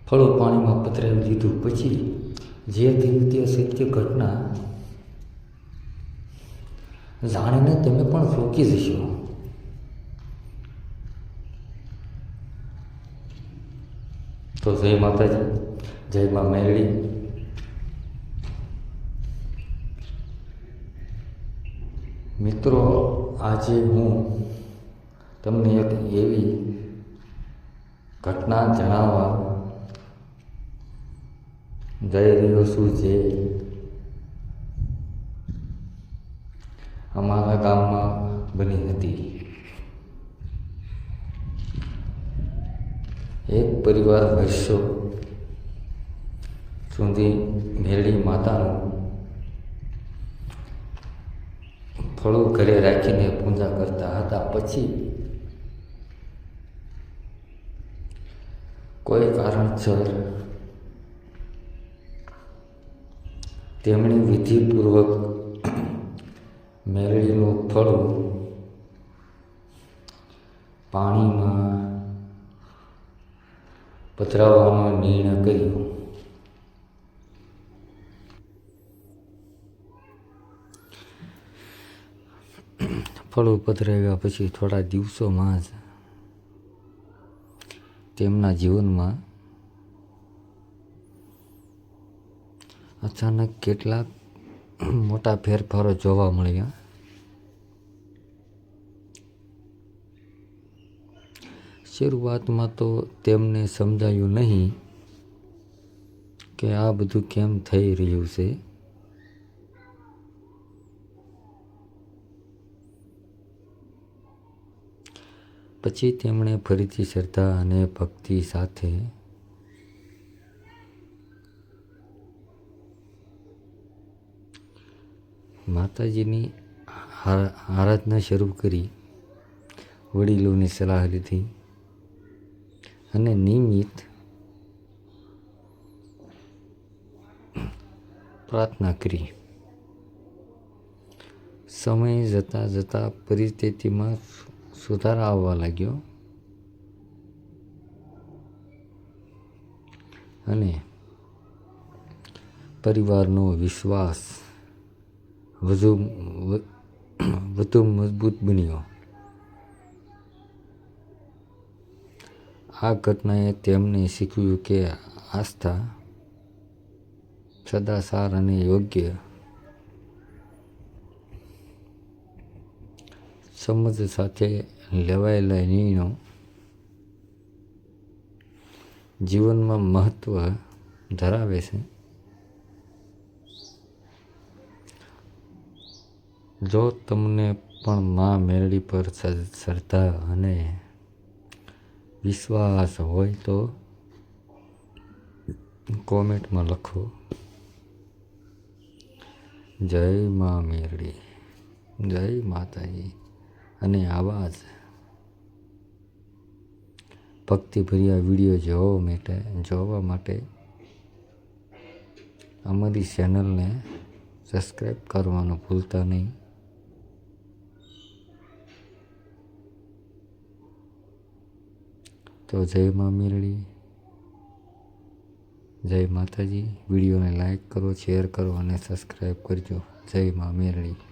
ફળો પાણીમાં પધરાવી દીધું પછી જે થયું તે સત્ય ઘટના જાણીને તમે પણ ચોંકી જશો. તો જય માતાજી, જય મા મેરડી. મિત્રો, આજે હું તમને એક એવી ઘટના જણાવવા જઈ રહ્યો છું જે અમારા ગામમાં બની હતી. એક પરિવાર વર્ષો સુધી મેરડી માતાનું ફળો ઘરે રાખીને પૂજા કરતા હતા. પછી કોઈ કારણસર તેમણે વિધિપૂર્વક મેરડીનું ફળું પાણીમાં પધરાવવાનો નિર્ણય કર્યો. ફળું પધરાવ્યા પછી થોડા દિવસોમાં જ તેમના જીવનમાં અચાનક કેટલાક મોટા ફેરફારો જોવા મળ્યા. શરૂઆતમાં તો તેમને સમજાયું નહીં કે આ બધું કેમ થઈ રહ્યું છે. પછી તેમણે ફરીથી શ્રદ્ધા અને ભક્તિ સાથે માતાજીની આરાધના શરૂ કરી, વડીલોની સલાહ લીધી અને નિયમિત પ્રાર્થના કરી. સમય જતાં પરિસ્થિતિમાં સુધાર આવવા લાગ્યો અને પરિવારનો વિશ્વાસ વધુ મજબૂત બન્યો. આ ઘટનાએ તેમને શીખવ્યું કે આસ્થા, સદાચાર અને યોગ્ય સમજ સાથે લેવાયેલા નિર્ણયો જીવનમાં મહત્વ ધરાવે છે. જો તમને પણ મા મેરડી પર શ્રદ્ધા અને વિશ્વાસ હોય તો કોમેન્ટમાં લખો, જય મા મેરડી, જય માતાજી. અને આવા જ ભક્તિભર્યા વિડીયો જોવા માટે અમારી ચેનલને સબસ્ક્રાઈબ કરવાનું ભૂલતા નહીં. તો જય મા મેરડી, જય માતાજી. વિડીયોને લાઈક કરો, શેર કરો અને સબસ્ક્રાઈબ કરજો. જય મા મેરડી.